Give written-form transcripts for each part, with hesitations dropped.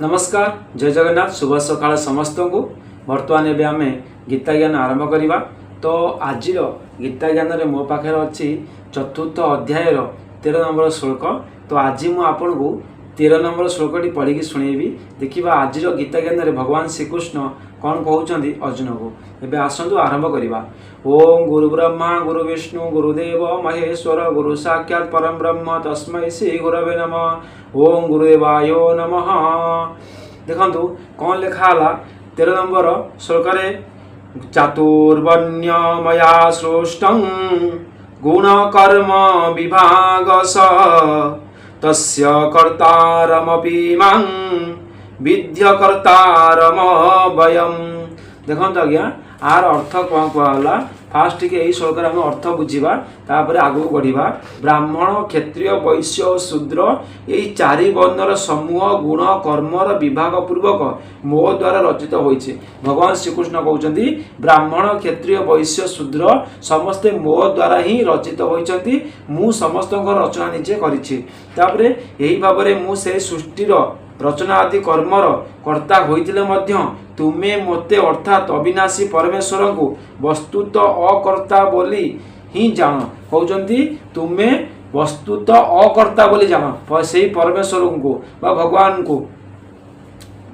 नमस्कार जय जगन्नाथ शुभ सकाळ समस्त को बर्तमान एवं आम गीता ज्ञान आरंभ करवा। तो आज गीता ज्ञान रे मो पाखे अच्छी चतुर्थ अध्याय 13 नंबर श्लोक। तो आज मुझे को 13 नंबर श्लोकटी पढ़ी शुणेबी। देखा आज गीता ज्ञान रे भगवान श्रीकृष्ण कौन कहते अर्जुन को। एवं आसतु आरंभ करवा। ओम गुरु ब्रह्मा गुरु विष्णु गुरुदेव महेश्वर गुरु साक्षात् परम ब्रह्म तस्मै श्री गुरवे नमः। ओम गुरुदेवाय नमः। देखंतु कौन लिखाला 13 नंबर श्लोक रे चातुर्वर्ण्य मया सृष्टं गुण कर्म विभागस तस्य कर्तारमपि मां विद्य कर्तारमवयम्। देखंतु आज्ञा आर अर्थ कौन कहला। फास्ट के यही श्लोक हम अर्थ बुझा तापर आगू बढ़िया। ब्राह्मण क्षत्रिय वैश्य और शूद्र यही चारि वर्णर समूह गुण कर्मर विभाग पूर्वक मो द्वारा रचित होइछे। भगवान श्रीकृष्ण कहते ब्राह्मण क्षत्रिय वैश्य शूद्र समस्ते मो द्वारा ही रचित होइछन्ति। मु समस्त रचना निजे करिछि। तापरे यही भाव में मु से सृष्टिर रचना आदि कर्मर कर्ता होइतिले मध्य तुमे मते अर्थात अविनाशी परमेश्वर को वस्तुत अकर्ता बोली ही जान। कहते तुमे वस्तुत अकर्ता बोली जान से परमेश्वर को बा भगवान को।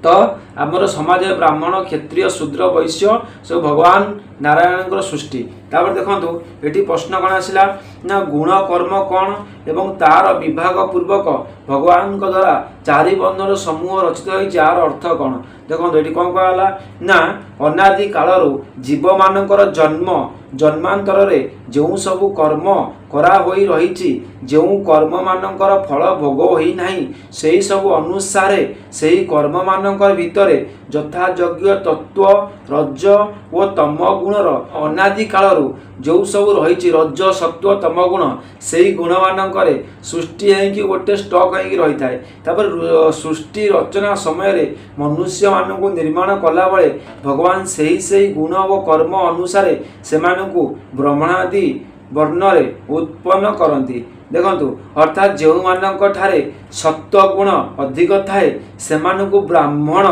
तो आमर समाज ब्राह्मण क्षत्रिय शूद्र वैश्य सब भगवान नारायण सृष्टि। तापर देखो ये प्रश्न कौन आसला ना गुण कर्म कौन एवं तार विभाग पूर्वक भगवान द्वारा चारि वर्णर समूह रचित होती यार अर्थ कौन। देखो ये कौन कहला ना अनादि कालरू जीव मानकर जन्म जन्मांतर रे जो सबु कर्म करा होई रहिछि जो कर्म मानकर फल भोग होई नाही सेही सब अनुसारे सेही कर्म मानकर भितरे यथा यज्ञ तत्व रज ओ तम गुणर अनादि कालरू जो सब रही रज सत्व तम गुण से गुण मानक सृष्टि होगी गोटे स्टक होगी रही है। सृष्टि रचना समय मनुष्य मान को निर्माण कला बेले भगवान से गुण और कर्म अनुसार से ब्रह्मणादि वर्णरे उत्पन्न करती। देखंतु अर्थात जो मानक ठारे सत्व गुण अधिक थाए से ब्राह्मण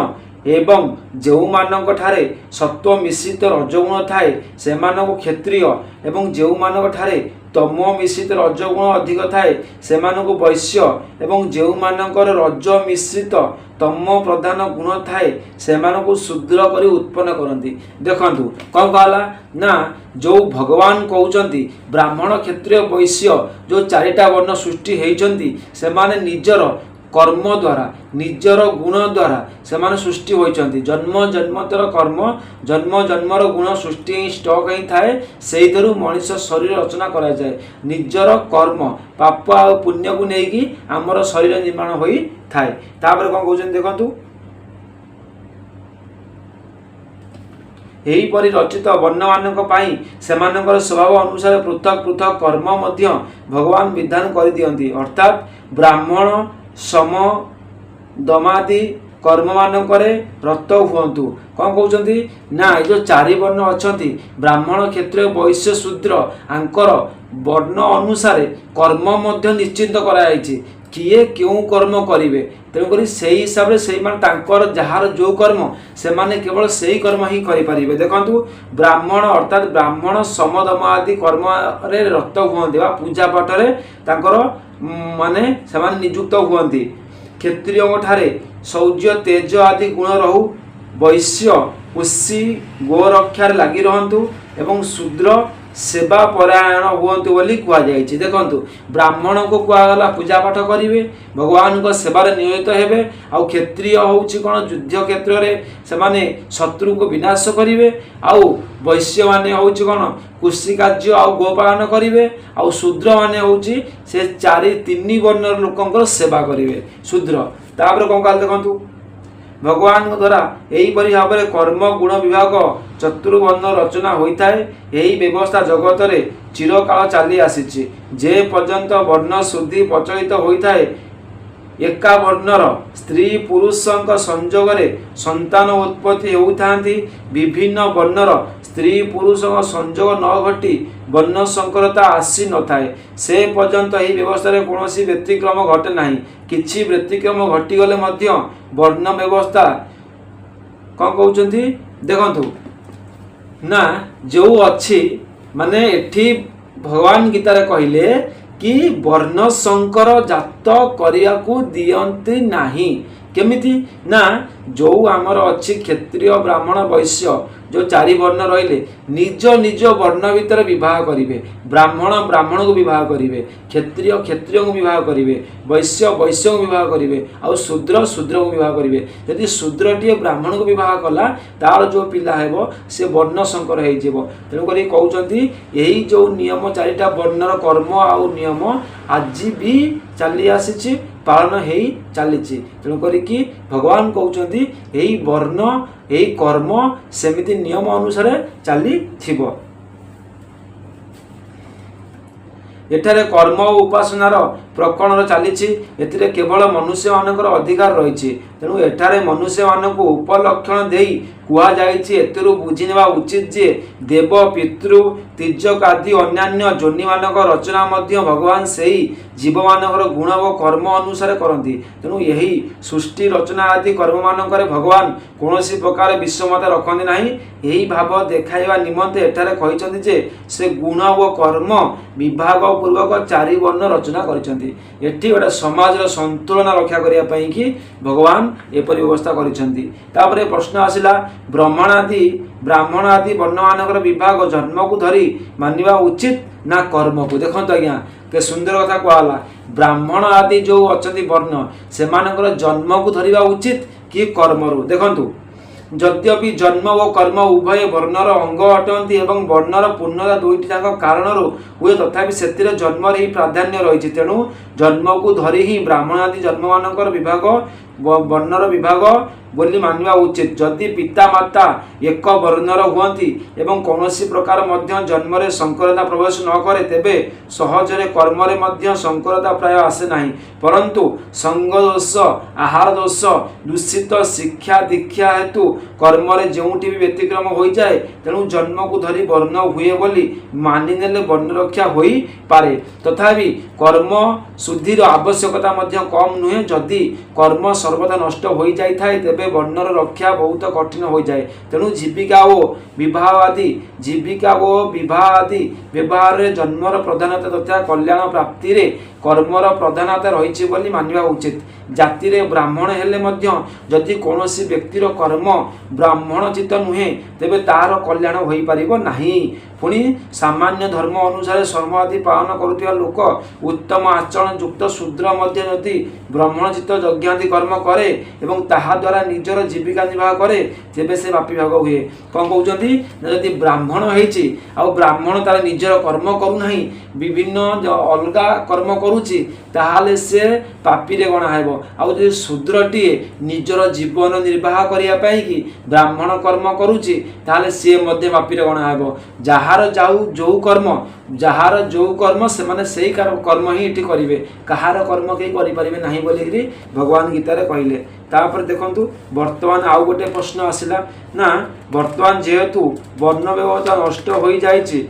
एवं जो मानक ठारे सत्व मिश्रित रजगुण थाए से क्षत्रिय एवं जो मानक ठारे तम मिश्रित रजगुण अधिक थाए से वैश्य एवं जो मानकर रज मिश्रित तम प्रधान गुण थाए से शूद्र कर उत्पन्न करती। देखंतु कौन कहला ना जो भगवान कहते ब्राह्मण क्षत्रिय वैश्य जो चारिटा वर्ण सृष्टि होती से निजर कर्म द्वारा निजर गुण द्वारा से सृष्टि होती। जन्म जन्मतर कर्म जन्म जन्मर गुण सृष्टि स्टक ही थाए से मनीष शरीर रचना करा जाए। निजर कर्म पाप आ पुण्य को लेकिन आमर शरीर निर्माण हो थाए। तापर कौन कहते देखंतु एहीपरि रचित वर्ण मानी से स्वभाव अनुसार पृथक पृथक कर्म भगवान विधान कर दियंती। अर्थात ब्राह्मण सम दमादि कर्म मानक रत हुंतु। कौन कहते ना ये जो चारि वर्ण अच्छा ब्राह्मण क्षत्रिय वैश्य शूद्र आंकर वर्ण अनुसार कर्म निश्चित कराई किए क्यों कर्म करेंगे। तेणुक से हिसाब से जार जो कर्म से केवल से कर्म ही करें। देखो ब्राह्मण अर्थात ब्राह्मण समदम आदि कर्म रत हुंती पूजा पाठ माने से नियुक्त हुंती। क्षत्रिय ठारे शौर्य तेज आदि गुण रहू वैश्य पुष्टि गोरक्षार लगी रहतु एवं शूद्र सेवा परायण हुंतु बोली कहुई। देखंतु ब्राह्मण को कहगला पूजा पाठ करेंगे भगवान को सेवार नियोजित हेबे। आउ क्षत्रिय होउछि कोन युद्ध क्षेत्र में से शत्रु को विनाश करेंगे। आउ वैश्य माने होउछि कोन कृषि कार्य आउ गोपालन करेंगे। आउ शूद्र माने होउछि से चारि तीन वर्ण लोकंकर सेवा करेंगे शूद्र। तापर कौन कहल देखंतु भगवान द्वारा यहीपरि भाव में कर्म गुण विभाग चतुर्वर्ण रचना होता है। यही व्यवस्था जगत रे चिरकाल चली आसी जे पर्यंत वर्ण शुद्धि प्रचलित होता है। एका वर्णर स्त्री पुरुषों संजोग संतान उत्पत्ति होता विभिन्न वर्णर स्त्री पुरुषों संजोग न घटी वर्ण संकरता आसी न थाए से पर्यंत यही व्यवस्था कौन व्यतिक्रम घटे ना किछि व्यतिक्रम घटिगले मध्य वर्ण व्यवस्था कौन कहते देखु ना जो अच्छी माने एठी भगवान गीतारे कहले कि वर्ण संकर जात करिया को दियंती नाही केमिति ना जो आमर अच्छी क्षत्रिय ब्राह्मण वैश्य जो चारि वर्ण रहिले निज निज वर्ण भितर विवाह करिवे ब्राह्मण ब्राह्मण को विवाह करिवे क्षत्रिय क्षत्रिय को विवाह करिवे वैश्य वैश्य को विवाह करिवे और शूद्र शूद्र को विवाह करिवे यदि शूद्रटीए ब्राह्मण को विवाह कला तार जो पिला हेबो से वर्ण संकर हो जीवो तेणु करी कहउचंती एही जो नियम चारिटा वर्णर कर्म आ नियम आज भी चली आसी पालन हो चली तेणु करी भगवान कहउचंती एही वर्ण एही कर्म सेमिति नियम अनुसार चली थिबो। एठारे कर्म और उपासनार प्रकरण चली एथिरे केवल मनुष्य मानकर अधिकार रही तेणु एठारे मनुष्य मानक उपलक्षण दे कुआ जाइछि एतरु बुझी नेबा उचित जे देव पितृ तिर्यक आदि अन्यान्य जोनि मानक रचना मध्य भगवान सेही जीव मानकर गुण व कर्म अनुसार करती तेणु यही सृष्टि रचना आदि कर्म मानकर भगवान कौन प्रकार विषमता रखती ना यही भाव देखाइबा निमंते एठारे कहिसंती जे से गुण व कर्म विभाग पूर्वक चारि वर्ण रचना करिसंती एठी गोटे समाजर संतुलन रक्षा करिया पई कि भगवान एपरि व्यवस्था करिसंती। तापरे प्रश्न आसिला ब्राह्मण आदि वर्ण मानकर विभाग जन्म को धरी मानिबा उचित ना कर्म को देखंत आज्ञा के सुंदर कथा कहला ब्राह्मण आदि जो अछंती वर्ण से मानकर जन्म को धरिबा उचित कि कर्म रो देखंतु यद्यपि जन्म और कर्म उभय वर्णर अंग अटंती एवं वर्णर पूर्णता दुईटी कारण हुए तथापि से जन्म ही प्राधान्य रही तेणु जन्म को धरी ही ब्राह्मण आदि जन्म मानकर विभाग वर्णर विभाग बोली मानिबा उचित जदि पिता माता एक वर्णर हुअंती एवं कौनसी प्रकार मध्य जन्म रे संकरता प्रवेश न करे तेबे सहजरे कर्म रे मध्य संकरता प्राय आसे नाही परंतु संग दोष आहार दोष दूषित शिक्षा दीक्षा हेतु कर्म रे जोंटी भी व्यतिक्रम हो जाए तेणु जन्म को धरी वर्ण हुए बोली मानि नेले वर्ण रक्षा होई पारे तथापि कर्म शुद्धिर आवश्यकता मध्य कम नुहे जदि कर्म सर्वदा नष्ट हो जाए तेबे वर्णर रक्षा बहुत कठिन हो जाए तेणु जीविका और विवाह आदि व्यवहार रे जन्मर प्रधानता तथा कल्याण प्राप्ति रे कर्मर प्रधानता रही बोली मानिबा उचित जाति रे ब्राह्मण हेले मध्य जदि कौनसी व्यक्तिर कर्म ब्राह्मण चित्त नुहे तेबे तार कल्याण होई परिबो नाही पुणी सामान्य धर्म अनुसार कर्म आदि पालन करुवा लोक उत्तम आचरण युक्त शूद्र मध्य यदि ब्राह्मण चित्त यज्ञादि कर्म करे एवं ताहा द्वारा निजर जीविका निर्वाह करे तेबे से पापी भाग हुए कौन कहते जदि ब्राह्मण होइछि आ ब्राह्मण तार निजर कर्म करू नाही विभिन्न अलगा कर्म करुछि ताहाले से पापी रे गणा हेबो आ जे शूद्रटीए निजर जीवन निर्वाह करिया पई कि ब्राह्मण कर्म करुछि ताहाले से मध्य पापी रे गणा हेबो जहार जहार जो कर्म से माने सेही कर्म ही इठी करिवे कहार कर्म के करि परिबे नाही बोली भगवान गीता रे कहले। तापर देखंतु वर्तमान आउ गोटे प्रश्न आसिला ना वर्तमान जेहेतु वर्ण व्यवस्था नष्ट हो जाइछि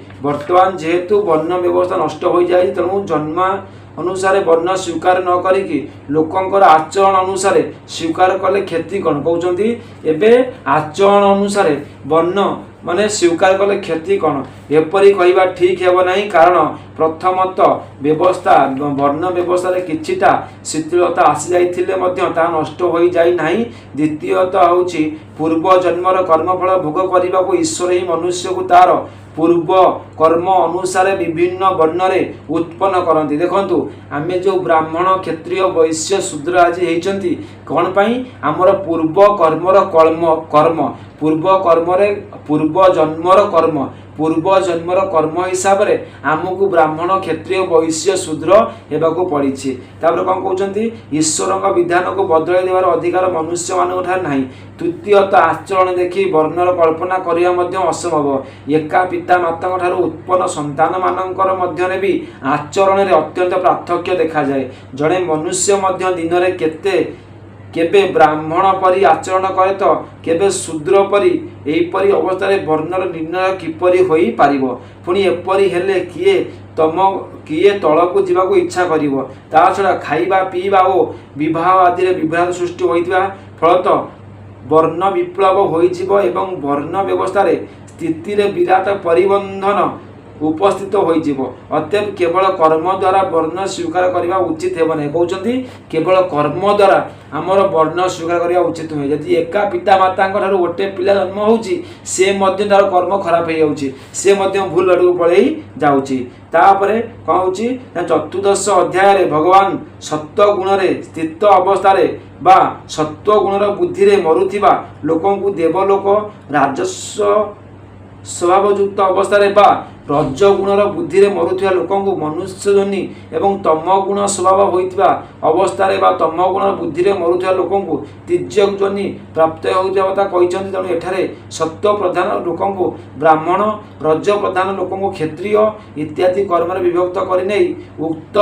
तेणु जन्म अनुसार वर्ण स्वीकार न करिकी लोकंकर आचरण अनुसार स्वीकार कले क्षति कौन कहते एबे आचरण अनुसार वर्ण माने स्वीकार कले क्षति कौन एपरी कहवा ठीक हेब नहीं कारण प्रथमत व्यवस्था वर्ण व्यवस्था किछिटा शिथिलता आसी जाइथिले मध्य ता नष्ट हो जाई नाही द्वितीयतः होछि पूर्व जन्मर कर्मफल भोग करने को ईश्वर ही मनुष्य को तार पूर्व कर्म अनुसार विभिन्न वर्ण रे उत्पन्न करती देखंतु आमे जो ब्राह्मण क्षत्रिय वैश्य शूद्र आज होती कौन पाई आमर पूर्व कर्मर कर्म पूर्व जन्मर कर्म हिसाब रे आमको ब्राह्मण क्षत्रिय वैश्य शूद्र हेबाकू पड़ी तापर कौन कहते ईश्वर विधान को बदल देवार अधिकार मनुष्य मान नहीं तृतीयत आचरण देखी वर्णर कल्पना करिया मध्य असंभव एका पिता माता ठारू उत्पन्न संतान मानकर मध्य भी आचरण रे अत्यंत पार्थक्य देखा जाए जड़े मनुष्य मध्य दिन रे केबे ब्राह्मण परी आचरण करे तो केबे शूद्र परी एपरी अवस्था वर्णर निर्णय किपरि होई पारिबो पुणी एपरी हेले किए ତମ କିଏ ତଳକୁ ଯିବାକୁ ଇଚ୍ଛା କରିବ। ତା ଛଡ଼ା ଖାଇବା ପିଇବା ଓ ବିବାହ ଆଦିରେ ବିଭ୍ରାଟ ସୃଷ୍ଟି ହୋଇଥିବା ଫଳତଃ ବର୍ଣ୍ଣ ବିପ୍ଳବ ହୋଇଯିବ ଏବଂ ବର୍ଣ୍ଣ ବ୍ୟବସ୍ଥାରେ ସ୍ଥିତିରେ ବିରାଟ ପରିବର୍ତ୍ତନ ଉପସ୍ଥିତ ହୋଇଯିବ। ଅତଏବ କେବଳ କର୍ମ ଦ୍ୱାରା ବର୍ଣ୍ଣ ସ୍ୱୀକାର କରିବା ଉଚିତ ହେବ ନାହିଁ। କହୁଛନ୍ତି କେବଳ କର୍ମ ଦ୍ୱାରା ଆମର ବର୍ଣ୍ଣ ସ୍ୱୀକାର କରିବା ଉଚିତ ନୁହେଁ। ଯଦି ଏକା ପିତାମାତାଙ୍କ ଠାରୁ ଗୋଟେ ପିଲା ଜନ୍ମ ହେଉଛି, ସେ ମଧ୍ୟ ତାର କର୍ମ ଖରାପ ହେଇଯାଉଛି, ସେ ମଧ୍ୟ ଭୁଲ ଆଡ଼କୁ ପଳେଇ ଯାଉଛି। ତାପରେ କ'ଣ ହେଉଛି ନା ଚତୁର୍ଦ୍ଦଶ ଅଧ୍ୟାୟରେ ଭଗବାନ ସତ୍ତ୍ୱ ଗୁଣରେ ସ୍ଥିତ ଅବସ୍ଥାରେ ବା ସତ୍ତ୍ୱ ଗୁଣର ବୁଦ୍ଧିରେ ମରୁଥିବା ଲୋକଙ୍କୁ ଦେବଲୋକ, ରାଜସ୍ୱ ସ୍ୱଭାବଯୁକ୍ତ ଅବସ୍ଥାରେ ବା ରଜଗୁଣର ବୁଦ୍ଧିରେ ମରୁଥିବା ଲୋକଙ୍କୁ ମନୁଷ୍ୟ ଯୋନି ଏବଂ ତମ ଗୁଣ ସ୍ୱଭାବ ହୋଇଥିବା ଅବସ୍ଥାରେ ବା ତମ ଗୁଣର ବୁଦ୍ଧିରେ ମରୁଥିବା ଲୋକଙ୍କୁ ତିର୍ଯ୍ୟକ୍ ଯୋନି ପ୍ରାପ୍ତ ହେଉଥିବା କଥା କହିଛନ୍ତି। ତେଣୁ ଏଠାରେ ସତ୍ତ୍ୱ ପ୍ରଧାନ ଲୋକଙ୍କୁ ବ୍ରାହ୍ମଣ, ରଜ ପ୍ରଧାନ ଲୋକଙ୍କୁ କ୍ଷତ୍ରିୟ ଇତ୍ୟାଦି କର୍ମରେ ବିଭକ୍ତ କରିନେଇ ଉକ୍ତ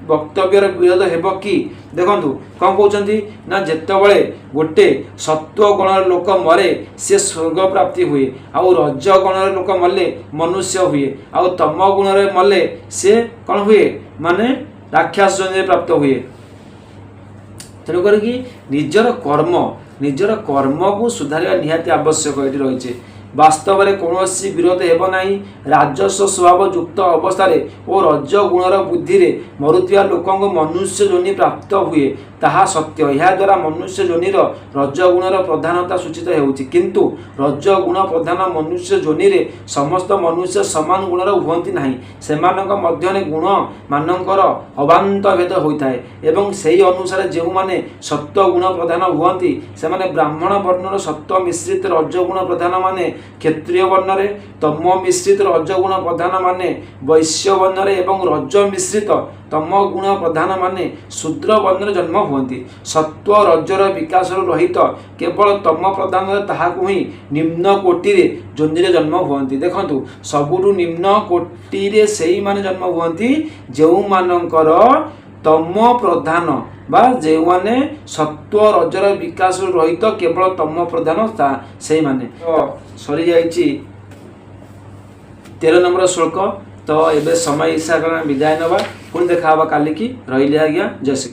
ବକ୍ତବ୍ୟର ବିରୋଧ ହେବ କି? ଦେଖନ୍ତୁ କ'ଣ କହୁଛନ୍ତି ନା ଯେତେବେଳେ ଗୋଟେ ସତ୍ତ୍ୱ ଗୁଣର ଲୋକ ମରେ ସେ ସ୍ୱର୍ଗ ପ୍ରାପ୍ତି ହୁଏ, ଆଉ ରଜ ଗୁଣର ଲୋକ ମଲେ ମନୁଷ୍ୟ ହୁଏ, ଆଉ ତମ ଗୁଣରେ ମଲେ ସେ କ'ଣ ହୁଏ ମାନେ ରାକ୍ଷସ ଯୋନିରେ ପ୍ରାପ୍ତ ହୁଏ। ତେଣୁ କରିକି ନିଜର କର୍ମକୁ ସୁଧାରିବା ନିହାତି ଆବଶ୍ୟକ ଏଠି ରହିଛି। ବାସ୍ତବରେ କୌଣସି ବିରୋଧ ହେବ ନାହିଁ। ରାଜସ୍ୱ ସ୍ୱଭାବ ଯୁକ୍ତ ଅବସ୍ଥାରେ ଓ ରଜ ଗୁଣର ବୁଦ୍ଧିରେ ମରୁଥିବା ଲୋକଙ୍କୁ ମନୁଷ୍ୟ ଯୋନି ପ୍ରାପ୍ତ ହୁଏ, ତାହା ସତ୍ୟ। ଏହାଦ୍ୱାରା ମନୁଷ୍ୟ ଯୋନିର ରଜଗୁଣର ପ୍ରଧାନତା ସୂଚିତ ହେଉଛି। କିନ୍ତୁ ରଜଗୁଣ ପ୍ରଧାନ ମନୁଷ୍ୟ ଯୋନିରେ ସମସ୍ତ ମନୁଷ୍ୟ ସମାନ ଗୁଣର ହୁଅନ୍ତି ନାହିଁ। ସେମାନଙ୍କ ମଧ୍ୟରେ ଗୁଣମାନଙ୍କର ଅବାନ୍ତ ଭେଦ ହୋଇଥାଏ ଏବଂ ସେହି ଅନୁସାରେ ଯେଉଁମାନେ ସତ୍ତ୍ୱ ଗୁଣ ପ୍ରଧାନ ହୁଅନ୍ତି ସେମାନେ ବ୍ରାହ୍ମଣ ବର୍ଣ୍ଣର ସତ୍ତ୍ୱ ମିଶ୍ରିତ ରଜଗୁଣ ପ୍ରଧାନମାନେ କ୍ଷତ୍ରିୟ ବର୍ଣ୍ଣରେ, ତମ ମିଶ୍ରିତ ରଜଗୁଣ ପ୍ରଧାନମାନେ ବୈଶ୍ୟ ବର୍ଣ୍ଣରେ ଏବଂ ରଜ ମିଶ୍ରିତ ତମ ଗୁଣ ପ୍ରଧାନମାନେ ଶୂଦ୍ର ବର୍ଣ୍ଣରେ ଜନ୍ମ ହୁଅନ୍ତି। ସତ୍ତ୍ୱ ରଜର ବିକାଶରୁ ରହିତ କେବଳ ତମ ପ୍ରଧାନରେ ତାହାକୁ ହିଁ ନିମ୍ନ କୋଟିରେ ଯୋନିରେ ଜନ୍ମ ହୁଅନ୍ତି। ଦେଖନ୍ତୁ ସବୁଠୁ ନିମ୍ନ କୋଟିରେ ସେଇମାନେ ଜନ୍ମ ହୁଅନ୍ତି ଯେଉଁମାନଙ୍କର ତମ ପ୍ରଧାନ ବା ଯେଉଁମାନେ ସତ୍ତ୍ୱ ରଜର ବିକାଶରୁ ରହିତ କେବଳ ତମ ପ୍ରଧାନ ସେଇମାନେ। ସରିଯାଇଛି 13 ନମ୍ବର ଶ୍ଲୋକ। ତ ଏବେ ସମୟ ହିସାବରେ ବିଦାୟ ନେବା, ପୁଣି ଦେଖା ହେବା କାଲିକି। ରହିଲି ଆଜ୍ଞା, ଜୟ ଶ୍ରୀ।